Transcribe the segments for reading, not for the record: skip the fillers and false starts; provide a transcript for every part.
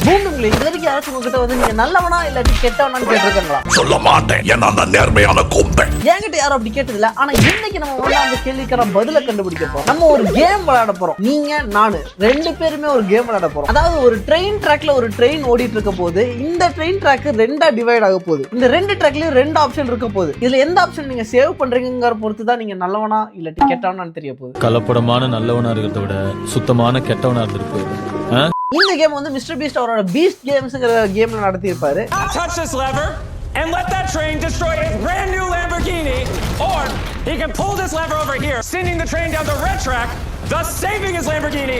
பூண்டுங்களே இது வரைக்கும் யாராச்சும் உங்ககிட்ட வந்து நீங்க நல்லவனா இல்லாட்டி கெட்டவனான்னு கேட்டிருக்காங்களா? சொல்ல மாட்டேன், ஏன்னா நான் நேர்மையான கொம்பை. என்கிட்ட யாரும் அப்படி கேட்டதில்ல. ஆனா இன்னைக்கு நம்ம வந்து அந்த கேள்விக்கான பதில கண்டுபிடிக்க போறோம். நம்ம ஒரு கேம் விளையாட போறோம். நீங்க நானு ரெண்டு பேருமே ஒரு கேம் விளையாட போறோம். அதாவது ஒரு ட்ரெயின் ட்ராக்ல ஒரு ட்ரெயின் ஓடிட்டு இருக்க போது இந்த ட்ரெயின் ட்ராக் ரெண்டா டிவைட் ஆக போகுது. இந்த ரெண்டு ட்ராக்லயும் ரெண்டு ஆப்ஷன் இருக்க போகுது. இதுல எந்த ஆப்ஷன் நீங்க சேவ் பண்றீங்கிற பொறுத்து தான் நீங்க நல்லவனா இல்லாட்டி கெட்டவனான்னு தெரிய போகுது. கலப்படமான நல்லவனா இருக்கிறத விட சுத்தமான கெட்டவனா இருந்திருக்கு. இந்த கேம் வந்து மிஸ்டர் பீஸ்ட் அவரோட பீஸ்ட் கேம்ஸ்ங்கிற கேம்ல நடத்தி இருப்பாரு. Touch this lever and let that train destroy a brand new Lamborghini, or he can pull this lever over here, sending the train down the red track, thus saving his Lamborghini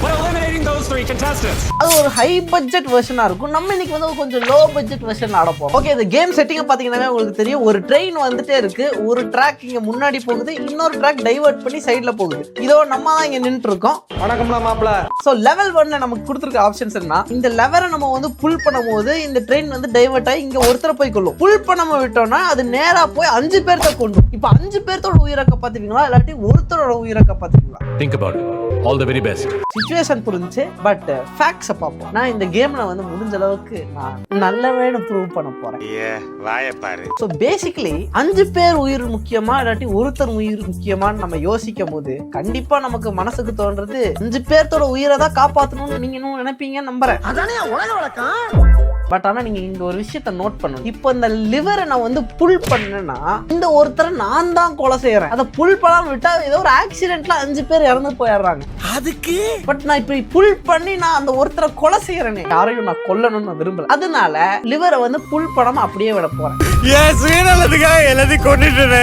but eliminating those three contestants. அது ஒரு high budget வெர்ஷனா இருக்கும். நம்ம இன்னைக்கு வந்து கொஞ்சம் low budget version ஆட போறோம். Okay, இந்த கேம் செட்டிங் பாத்தீங்கன்னா உங்களுக்கு தெரியும். ஒரு ட்ரெயின் வந்துட்டே இருக்கு. ஒரு ட்ராக் இங்க முன்னாடி போகுது, இன்னொரு ட்ராக் டைவர்ட் பண்ணி சைடுல போகுது. இதோ நம்ம தான் இங்க நின்னுட்டு இருக்கோம். வணக்கம்ல மாப்ள. சோ லெவல் 1ல நமக்கு கொடுத்திருக்க ஆப்ஷன்ஸ் என்ன? இந்த லெவரை நம்ம வந்து புல் பண்ணும்போது இந்த ட்ரெயின் வந்து டைவர்ட் ஆகி இங்க ஒருத்தர் போய் கொள்ளும். புல் பண்ணாம விட்டோம்னா அது நேரா போய் 5 பேர்த்த கொண்டும். இப்போ 5 பேர்த்தோட உயிரை காப்பாத்துவீங்களா இல்லாட்டி ஒருத்தரோட உயிரை காப்பாத்துவீங்களா? Think about it. All the very best. Situation புரிஞ்சு பட் ஃபேக்ட்ஸை பார்ப்போம். நான் இந்த கேம்ல வந்து முடிஞ்ச அளவுக்கு நான் நல்லவேன்னு ப்ரூவ் பண்ண போறேன். ஸோ பேசிக்கலி 5 பேர் உயிர் முக்கியமா இல்லாட்டி ஒருத்தர் உயிர் முக்கியமான்னு நம்ம யோசிக்கும் போது கண்டிப்பா நமக்கு மனசுக்கு தோன்றது 5 பேர்த்தோட உயிரை தான் காப்பாற்றணும்னு நீங்க இன்னும் நினைப்பீங்கன்னு நம்புறேன். அதானே உலக வழக்கம். பட் ஆனா நீங்க இந்த ஒரு விஷயத்த நோட் பண்ணணும். இப்போ இந்த லிவரை நான் வந்து புல் பண்ணேன்னா இந்த ஒருத்தரை நான் தான் கொலை செய்யறேன். அதை புல் பண்ணாம விட்டா ஏதோ ஒரு ஆக்சிடென்ட்ல 5 பேர் இறந்து போயிடுறாங்க. அதுக்கு பட் நான் இப்படி புல் பண்ணி நான் அந்த ஒருத்தரை கொலை செய்யறேனே, யாரையும் நான் கொல்லணும்னு நான் விரும்பல. அதனால லிவரை வந்து புல் பண்ணாம அப்படியே விட போறேன். எல்லாத்தையும் கொண்டுட்டே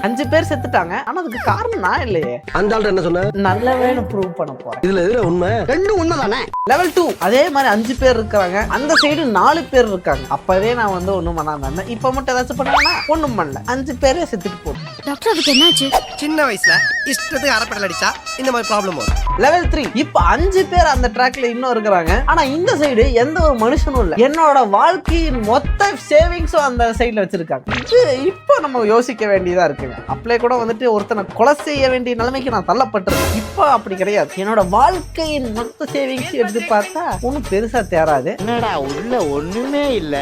5 பேர் செத்துட்டாங்க. ஆனா அதுக்கு காரணம் நான் இல்லையே. அந்த ஆள்கிட்ட என்ன சொன்ன? நல்லவேன்னு ப்ரூவ் பண்ண போறேன். இதுல எதுல உண்மை? ரெண்டும் உண்மைதானே. லெவல் 2 அதே மாதிரி 5 பேர் இருக்காங்க. அந்த சைடு 4 பேர் இருக்காங்க. அப்பவே நான் வந்து ஒண்ணும் பண்ணாம இருந்தேன். இப்ப மட்டும் ஏதாச்சும் பண்ணா ஒண்ணும் பண்ணல. 5 பேரே செத்துட்டு போகும். டாக்டர் அதுக்கு என்னாச்சு? சின்ன வயசுல இஷ்டத்துக்கு அரைப்படல் அடிச்சா இந்த மாதிரி ப்ராப்ளம் வரும். லெவல் 3 இப்ப 5 பேர் அந்த ட்ராக்ல இன்னும் இருக்கிறாங்க. ஆனா இந்த சைடு எந்த ஒரு மனுஷனும் இல்ல. என்னோட வாழ்க்கையின் மொத்த சேவிங்ஸும் அந்த சைடுல வச்சிருக்காங்க. இப்போ நம்ம யோசிக்க வேண்டியதா இருக்குங்க. அப்படியே கூட வந்துட்டு ஒருத்தனை கொலை செய்ய வேண்டிய நிலைமைக்கு நான் தள்ளப்பட்டிருக்கேன். இப்போ அப்படி கிடையாது. என்னோட வாழ்க்கையின் மொத்த சேவிங்ஸ் எடுத்து பார்த்தா ஒன்னும் பெருசா தேராது. என்னடா உள்ள ஒண்ணுமே இல்ல.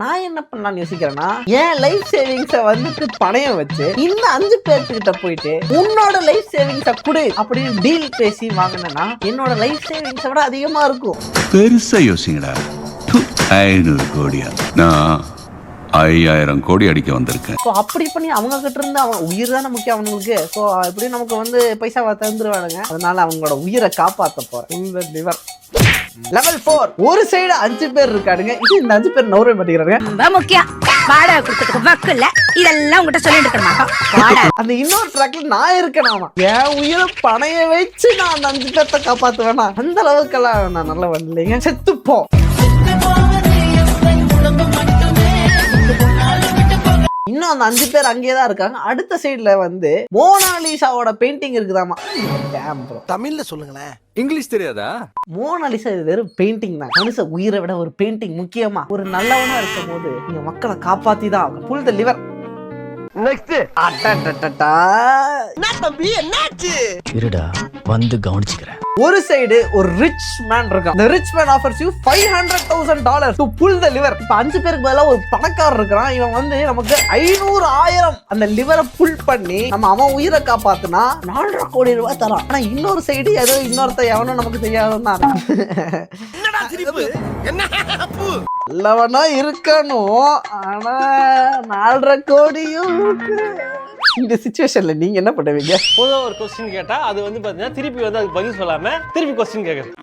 நான் என்ன பண்ணலாம்னு யோசிக்கிறேன்னா, என் லைஃப் சேவிங்ஸ வந்துட்டு பணையம் வச்சு இந்த 5 பேர்த்துக்கிட்ட போயிட்டு உன்னோட லைஃப் சேவிங்ஸ கொடு அப்படின்னு டீல் பேசி வாங்கினா என்னோட லைஃப் சேவிங்ஸை விட அதிகமா இருக்கும். பெருசா யோசிங்கடா. 500 கோடியா? நான் 5000 கோடி அடிக்க வந்திருக்கேன். ஸோ அப்படி பண்ணி அவங்க கிட்ட இருந்து அவன் உயிர் தானே முக்கியம் அவங்களுக்கு. ஸோ எப்படி நமக்கு வந்து பைசாவை தந்துருவானுங்க. அதனால அவங்களோட உயிரை காப்பாற்ற போறேன். இந்த லிவர் லெவல் 4 ஒரு சைடு 5 பேர் இருக்கானுங்க. இது இந்த 5 பேர் நவரவே மாட்டேங்கிறாங்க. ரொம்ப முக்கியம். வாடகை கொடுத்ததுக்கு வக்கு இல்ல. இதெல்லாம் உங்ககிட்ட சொல்லிட்டு இருக்க மாட்டோம். அந்த இன்னொரு ட்ராக்ல நான் இருக்கேனாமா. என் உயிரை பணைய வச்சு நான் அந்த 5 பேர்த்த காப்பாத்துவேனா? அந்த அளவுக்கெல்லாம் நான் நல்லா வரலைங்க. செத்துப்போ. இன்னும் அந்த 5 பேர் அங்கேயே தான் இருக்காங்க. அடுத்த சைடுல வந்து மோனாலிசாவோட பெயிண்டிங் இருக்குதாமா. தமிழ்ல சொல்லுங்களேன். இங்கிலீஷ் தெரியாதா? மோனாலிசா இது வெறும் பெயிண்டிங் தான். மனுஷ உயிரை விட ஒரு பெயிண்டிங் முக்கியமா? ஒரு நல்லவனா இருக்கும் போது நீங்க மக்களை காப்பாத்தி தான் புல் த லிவர். நெக்ஸ்ட் என்ன தம்பி என்னாச்சு? இருடா வந்து கவனிச்சுக்கிறேன். ஒரு சைடு ஒரு ரிச் மேன் இருக்கான். The rich man offers you $500,000 to pull the liver. இப்ப 5 பேருக்கு பதிலா ஒரு பணக்காரர் இருக்கிறான். இவன் வந்து நமக்கு 500,000 அந்த லிவரை புல் பண்ணி நம்ம அவன் உயிரை காப்பாத்துனா 4.5 கோடி ரூபாய் தரான். ஆனா இன்னொரு சைடு ஏதோ இன்னொருத்த எவனும் நமக்கு தெரியாதுன்னா என்னடா சிரிப்பு? என்ன நல்லவனா இருக்கணும். ஆனா 4.5 கோடியும் இந்த சிச்சுவேஷன்ல நீங்க என்ன பண்ணுவீங்க? பொதுவாக ஒரு கொஸ்டின் கேட்டா அது வந்து பாத்தீங்கன்னா திருப்பி வந்து அதுக்கு பதில் சொல்லாம திருப்பி கொஸ்டின் கேட்கறது.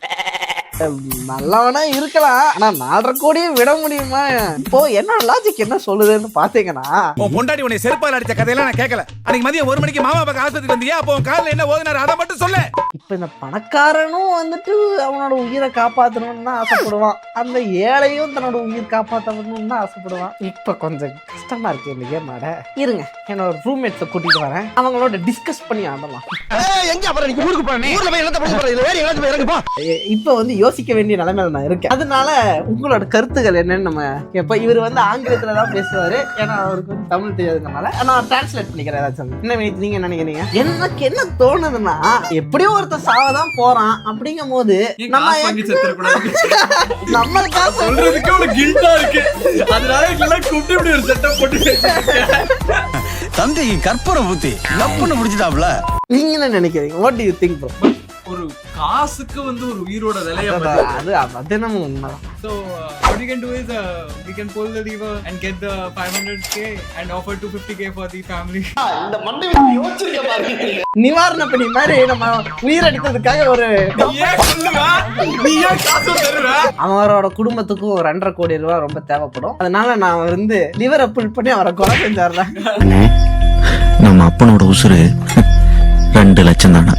நல்லவனா இருக்கலாம். ஆனா 4.5 கோடியை விட முடியுமா? இப்போ என்னோட லாஜிக் என்ன சொல்லுதுன்னு பாத்தீங்கன்னா, பொண்டாடி உன்னை செருப்பால் அடிச்ச கதையெல்லாம் நான் கேட்கல. அன்னைக்கு மதியம் 1 மணிக்கு மாமா பக்கம் ஆஸ்பத்திரிக்கு வந்தியா? அப்போ காலில் என்ன ஓதுனாரு அதை மட்டும் சொல்லு. இப்ப இந்த பணக்காரனும் வந்துட்டு அவனோட உயிரை காப்பாற்றணும்னு தான் ஆசைப்படுவான். அந்த ஏழையும் தன்னோட உயிர் காப்பாற்றணும்னு தான் ஆசைப்படுவான். இப்ப கொஞ்சம் கஷ்டமா இருக்கு இந்த கேம் ஆட. இருங்க, என்னோட ரூம்மேட்ஸை கூட்டிட்டு வரேன். அவங்களோட டிஸ்கஸ் பண்ணி ஆடலாம். எங்க அப்புறம் நீங்க ஊருக்கு போறீங்க? ஊர்ல போய் என்ன பண்ண போறீங்க? வேற எங்கயாச்சும் போய் இறங்குப்பா. இப்ப வந்து யோசிக்க வேண்டிய நிலைமையில நான் இருக்கேன். அதனால உங்களோட கருத்துக்கள் என்னன்னு நம்ம கேட்போம். இவர் வந்து ஆங்கிலத்துல தான் பேசுவாரு, ஏன்னா அவருக்கு வந்து தமிழ் தெரியாதுனால நான் டிரான்ஸ்லேட் பண்ணிக்கிறேன். ஏதாச்சும் என்ன வினித் நீங்க நினைக்கிறீங்க? எனக்கு என்ன தோணுதுன்னா, எப்படியோ ஒருத்தர் சாவதான் போறான் அப்படிங்கும் போது நம்ம சொல்றதுக்கு ஒரு கில்ட்டா இருக்கு. அதனால இதெல்லாம் கூப்பிட்டு இப்படி ஒரு செட்டப் போட்டு தம்பி கற்பனை புத்தி கப்புன்னு முடிச்சிட்டாப்ல. நீங்க என்ன நினைக்கிறீங்க? What to you think bro? ஒரு காசுக்கு வந்து ஒரு உயிரோட விலைய அது நம்ம உண்மைதான். So what we can do is we can pull the lever and get the 500k and offer 250k for the family. நிவாரண பணி மாதிரி நம்ம உயிரெடுத்ததுக்காக ஒரு அவரோட குடும்பத்துக்கும் ஒரு 2.5 கோடி ரூபாய் ரொம்ப தேவைப்படும். அதனால நான் வந்து லிவரை புல் பண்ணி அவரை கொலை செஞ்சாருல. நம்ம அப்பனோட உசுறு 2 லட்சம் தானே.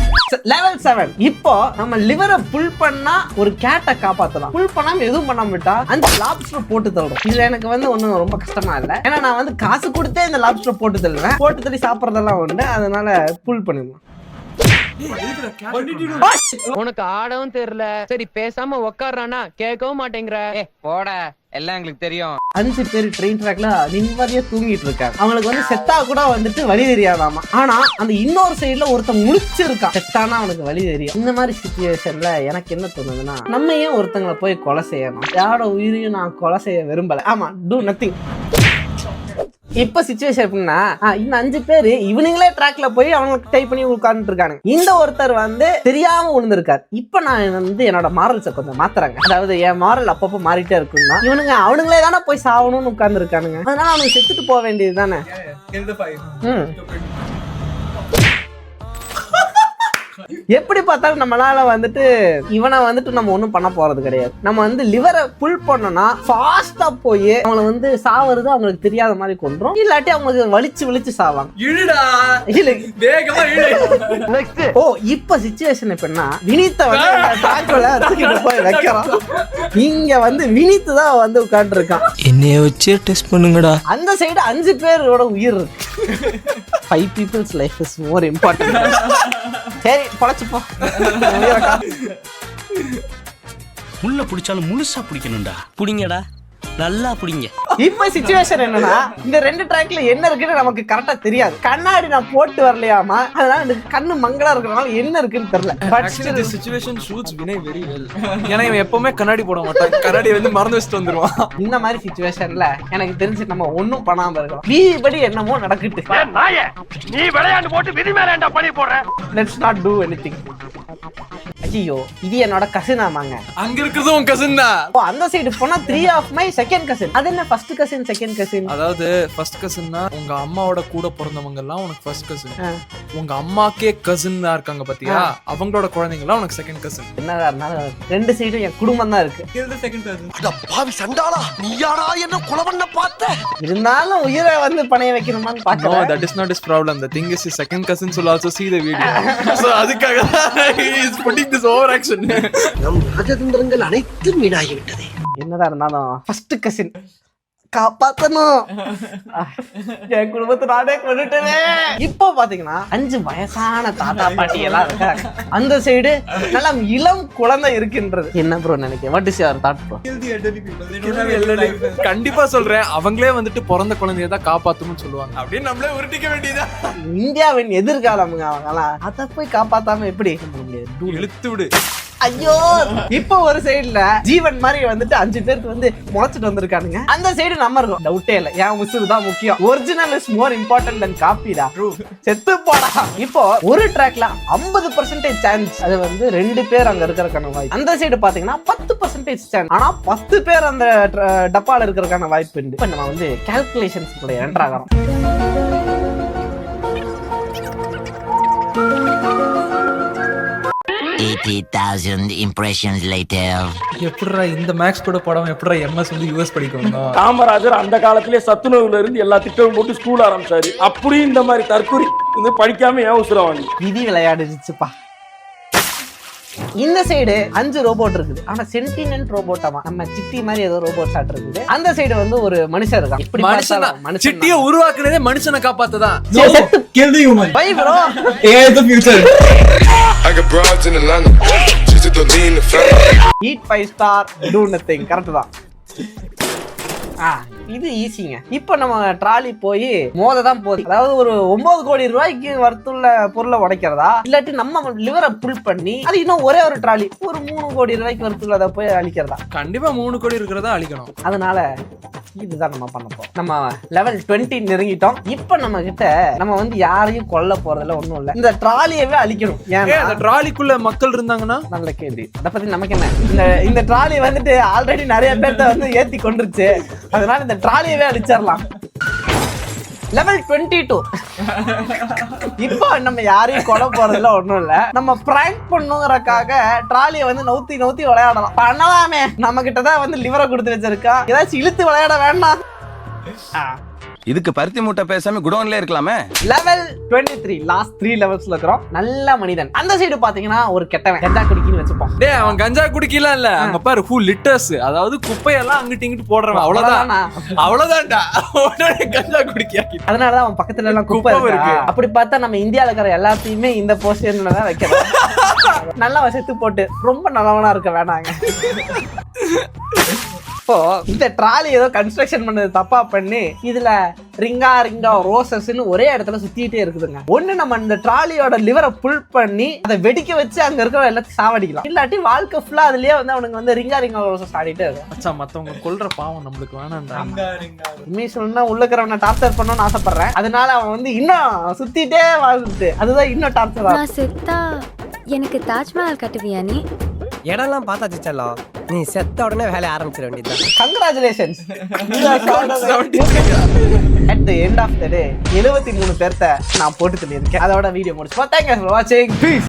லெவல் 7. இப்போ நம்ம லிவரை புல் பண்ணா ஒரு கேட்டை காப்பாத்தலாம். புல் பண்ணாம எதுவும் பண்ணாம விட்டா அந்த லாப்ஸ்டர் போட்டு தள்ளும். இது எனக்கு வந்து ஒன்னும் ரொம்ப கஷ்டமா இல்ல, ஏன்னா நான் வந்து காசு கொடுத்தே இந்த லாப்ஸ்டர் போட்டு தள்ளுவேன். போட்டு தள்ளி சாப்பிடறதெல்லாம் உண்டு, அதனால புல் பண்ணிடலாம். உனக்கு ஆடவும் தெரியல, சரி பேசாம உக்காடுறானா கேட்கவும் மாட்டேங்கிற. போட, எல்லாம் எங்களுக்கு தெரியும். 5 பேர் ட்ரெயின் ட்ராக்ல நிம்மதியா தூங்கிட்டு இருக்காங்க. அவங்களுக்கு வந்து செத்தா கூட வந்துட்டு வழி தெரியாதாமா. ஆனா அந்த இன்னொரு சைடுல ஒருத்தன் முழிச்சிருக்கான், செத்தானா அவனுக்கு வழி தெரியும். இந்த மாதிரி சிச்சுவேஷன்ல எனக்கு என்ன தோணுதுன்னா, நம்ம ஏன் ஒருத்தங்களை போய் கொலை செய்யணும்? யாரோட உயிரையும் நான் கொலை செய்ய விரும்பல. ஆமா, டூ நத்திங். இப்ப சிச்சுவேஷன் எப்படின்னா, இந்த 5 பேரு இவனுங்களே ட்ராக்ல போய் அவங்களுக்கு டைப் பண்ணி உட்கார்ந்துட்டு இருக்காங்க. இந்த ஒருத்தர் வந்து தெரியாம விழுந்திருக்காரு. இப்ப நான் வந்து என்னோட மாரல்ஸை கொஞ்சம் மாத்துறாங்க. அதாவது என் மாரல் அப்பப்போ மாறிட்டே இருக்குன்னா, இவனுங்க அவனுங்களே தானே போய் சாவணும்னு உட்கார்ந்து இருக்கானுங்க. அதனால அவனுக்கு செத்துட்டு போக வேண்டியது தானே. எப்படி பார்த்தாலும் நம்மளால வந்துட்டு இவனை வந்துட்டு நம்ம ஒண்ணும் பண்ண போறது கிடையாது. நம்ம வந்து லிவரை புல் பண்ணோம்னா ஃபாஸ்டா போய் அவங்களை வந்து சாவறது அவங்களுக்கு தெரியாத மாதிரி கொண்டுரும். இல்லாட்டி அவங்களுக்கு வலிச்சு சாவாங்க. ஓ, இப்ப சிச்சுவேஷன் எப்படின்னா, வினித்தை வந்து டாக்குல தூக்கிட்டு போய் வைக்கிறோம். இங்க வந்து வினித்து தான் வந்து உட்கார்ந்து இருக்கான். என்னைய வச்சு டெஸ்ட் பண்ணுங்கடா. அந்த சைடு 5 பேரோட உயிர் இருக்கு. 5 people's life is more important. சரி, பழச்சுப்போ. முள்ள பிடிச்சாலும் முழுசா பிடிக்கணும்டா. புடிங்கடா, நல்லா புடிங்க. இப்ப சிச்சுவேஷன் என்னன்னா, இந்த 2 ட்ராக்ல என்ன இருக்குன்னு நமக்கு கரெக்டா தெரியாது. கண்ணாடி நான் போட்டு வரலையாமா, அதனால எனக்கு கண்ணு மங்களா இருக்கிறனால என்ன இருக்குன்னு தெரியல. Actually the situation suits Vinay very well. ஏன்னா இவன் எப்பவுமே கண்ணாடி போட மாட்டான், கண்ணாடி வந்து மறந்து வச்சுட்டு வந்துருவான். இந்த மாதிரி சிச்சுவேஷன்ல எனக்கு தெரிஞ்சு நம்ம ஒன்னும் பண்ணாம இருக்கோம். விதிபடி என்னமோ நடக்குது. நீ விளையாண்டு போட்டு விதி மேல ஏன்டா பழி போடுற? Let's not two anything. ஐயோ, இது என்னோட கசின். ஆமாங்க, அங்க இருக்கிறது உன் கசின் தான். அந்த சைடு போனா 3 of my second cousin. அது என்ன ஃபர்ஸ்ட் கசின் செகண்ட் கசின்? அதாவது ஃபர்ஸ்ட் கசின்னா உங்க அம்மாவோட கூட பிறந்தவங்க எல்லாம் உனக்கு ஃபர்ஸ்ட் கசின். உங்க அம்மாக்கே கசின் தான் இருக்காங்க பாத்தியா, அவங்களோட குழந்தைங்க எல்லாம் உனக்கு செகண்ட் கசின். என்னதா இருந்தாலும் 2 சைடும் என் குடும்பம் தான் இருக்கு. Second cousin. அட பாவி சண்டாளா, நீயாடா என்ன கொலை பண்ண பார்த்த? இருந்தாலும் உயிரை வந்து பணைய வைக்கணுமான்னு No, பாக்குறேன். that is not his problem. The thing is his second cousins will also see the video. So அதுக்காக he is putting this overaction. நம் ராஜதந்திரங்கள் அனைத்தும் வீணாகிவிட்டது. என்னதான் இருந்தாலும் ஃபர்ஸ்ட் கசின் காப்பாத்தணும். என் குடும்பத்தை நானே கொண்டுட்டேனே. இப்போ பாத்தீங்கன்னா 5 வயசான தாத்தா பாட்டி எல்லாம் இருக்காங்க. அந்த சைடு நல்லா இளம் குழந்தை இருக்கின்றது. என்ன ப்ரோ நினைக்கிறேன்? What is your thought bro? கண்டிப்பா சொல்றேன், அவங்களே வந்துட்டு பிறந்த குழந்தைய தான் காப்பாத்தணும்னு சொல்லுவாங்க. அப்படியே நம்மளே உருட்டிக்க வேண்டியதா. இந்தியாவின் எதிர்காலமுங்க அவங்கலாம். அதை போய் காப்பாத்தாம எப்படி இழுத்து விடு. ஐயோ, இப்போ ஒரு சைடுல ஜீவன் மாதிரி வந்துட்டு 5 பேருக்கு வந்து முளைச்சிட்டு வந்திருக்கானுங்க. அந்த சைடு நம்ம இருக்கோம். டவுட்டே இல்ல, என் உசுறு தான் முக்கியம். Original is more important then காப்பிடா. செத்து போடா. இப்போ ஒரு ட்ராக்ல 50% சான்ஸ், அது வந்து 2 பேர் அங்க இருக்கிறதுக்கான வாய்ப்பு. அந்த சைடு பாத்தீங்கன்னா 10% சான்ஸ், ஆனா 10 பேர் அந்த டப்பால இருக்கிறதுக்கான வாய்ப்பு உண்டு. இப்ப நம்ம வந்து கால்குலேஷன்ஸ் கூட என்ட்ராகிறோம். எப்படிடா இந்த மேக்ஸ் கூட படம், எப்படிடா எம்எஸ் வந்து யூஎஸ் படிக்கணும்? காமராஜர் அந்த காலத்திலே சத்துணவுல இருந்து எல்லா திட்டமும் போட்டு ஸ்கூல் ஆரம்பிச்சாரு. அப்படியும் இந்த மாதிரி தற்கொலை வந்து படிக்காம ஏன் உசுரவாங்க? விதி விளையாடுச்சுப்பா. இந்த சைடு 5 ரோபோட் இருக்குது, ஆனா சென்டினென்ட் ரோபோட்டாமா, நம்ம சிட்டி மாதிரி ஏதோ ரோபோட் சாட் இருக்குது. அந்த சைடு வந்து ஒரு மனுஷன் இருக்கான். இப்படி மனுஷன் சிட்டியை உருவாக்குனதே மனுஷனை காப்பாத்ததான். Bye bro. AI is the future. I got broads in Atlanta. Just at eat 5 star do nothing correct தான். இது ஈஸிங்க. இப்போ நம்ம ட்ராலி போய் மோத தான் போகுது. அதாவது ஒரு 9 கோடி ரூபாய்க்கு வர்த்துள்ள பொருளை உடைக்கிறதா, இல்லாட்டி நம்ம லிவரை புல் பண்ணி அது இன்னும் ஒரே ஒரு ட்ராலி ஒரு 3 கோடி ரூபாய்க்கு வர்த்துள்ளதை போய் அழிக்கிறதா? கண்டிப்பா 3 கோடி இருக்கிறதா அழிக்கணும். அதனால இதுதான் நம்ம பண்ண போறோம். நம்ம லெவல் 20 நெருங்கிட்டோம். இப்ப நம்ம கிட்ட நம்ம வந்து யாரையும் கொல்ல போறதுல ஒண்ணும் இல்ல, இந்த ட்ராலியவே அழிக்கணும். ஏன்னா அந்த ட்ராலிக்குள்ள மக்கள் இருந்தாங்கன்னா நல்ல கேள்வி. அதை பத்தி நமக்கு என்ன, இந்த ட்ராலி வந்துட்டு ஆல்ரெடி நிறைய பேர்த்த வந்து ஏத்தி கொண்டுருச்சு. அதனால இந்த ட்ராலியவே அழிச்சிடலாம். லெவல் 22. இப்போ நம்ம யாரையும் கொலை போறதுல ஒண்ணும் இல்ல, நம்ம பிராங்க் பண்ணுங்கறக்காக ட்ராலியை வந்து நவுத்தி விளையாடலாம். பண்ணலாமே, நம்ம கிட்டதான் வந்து லிவரை கொடுத்து வச்சிருக்கா, ஏதாச்சும் இழுத்து விளையாட வேண்டாம். இதுக்கு பருத்தி மூட்டை பேசாம குடோன்ல இருக்கலாமே. லெவல் 23 லாஸ்ட் 3 லெவல்ஸ்ல இருக்கிறோம். நல்ல மனிதன். அந்த சைடு பாத்தீங்கன்னா ஒரு கெட்டவன் கஞ்சா குடிக்கின்னு வச்சுப்போம். டேய் அவன் கஞ்சா குடிக்கலாம் இல்ல, அங்க பாரு ஹூ லிட்டர்ஸ், அதாவது குப்பையெல்லாம் அங்கிட்டு இங்கிட்டு போடுறவன். அவ்வளவுதான்டா கஞ்சா குடிக்க. அதனாலதான் அவன் பக்கத்துல எல்லாம் குப்பை இருக்கு. அப்படி பார்த்தா நம்ம இந்தியால இருக்கிற எல்லாத்தையுமே இந்த பொசிஷன்ல தான் வைக்கிறோம். நல்லா வசத்து போட்டு ரொம்ப நல்லவனா இருக்க வேணாங்க. இப்போ இந்த ட்ராலி ஏதோ கன்ஸ்ட்ரக்ஷன் பண்ணது தப்பா பண்ணி இதுல ரிங்கா ரோசஸ்ன்னு ஒரே இடத்துல சுத்திட்டே இருக்குதுங்க. ஒண்ணு நம்ம இந்த ட்ராலியோட லிவரை புல் பண்ணி அதை வெடிக்க வச்சு அங்க இருக்கிற எல்லாத்தையும் சாவடிக்கலாம், இல்லாட்டி வாழ்க்கை ஃபுல்லா அதுலயே வந்து அவனுக்கு வந்து ரிங்கா ரோசஸ் ஆடிட்டே இருக்கும். அச்சா மத்தவங்க கொல்ற பாவம் நம்மளுக்கு வேணாம்டா. உண்மையை சொல்லணும்னா உள்ள இருக்கிறவனை டார்ச்சர் பண்ணணும்னு ஆசைப்படுறேன். அதனால அவன் வந்து இன்னும் சுத்திட்டே வாழ்ந்துட்டு அதுதான் இன்னும் டார்ச்சர் ஆகும். செத்தா எனக்கு தாஜ்மஹால் கட்டுவியா நீ? இடம்லாம் பார்த்தாச்சு செல்லம், நீ செத்த உடனே வேலையை ஆரம்பிச்சிட வேண்டியதுதான். Congratulations. At the end of the day 73 பேர்த்த நான் போட்டு சொல்லியிருக்கேன். அதோட வீடியோ முடிச்சு. Thank you for watching. Peace.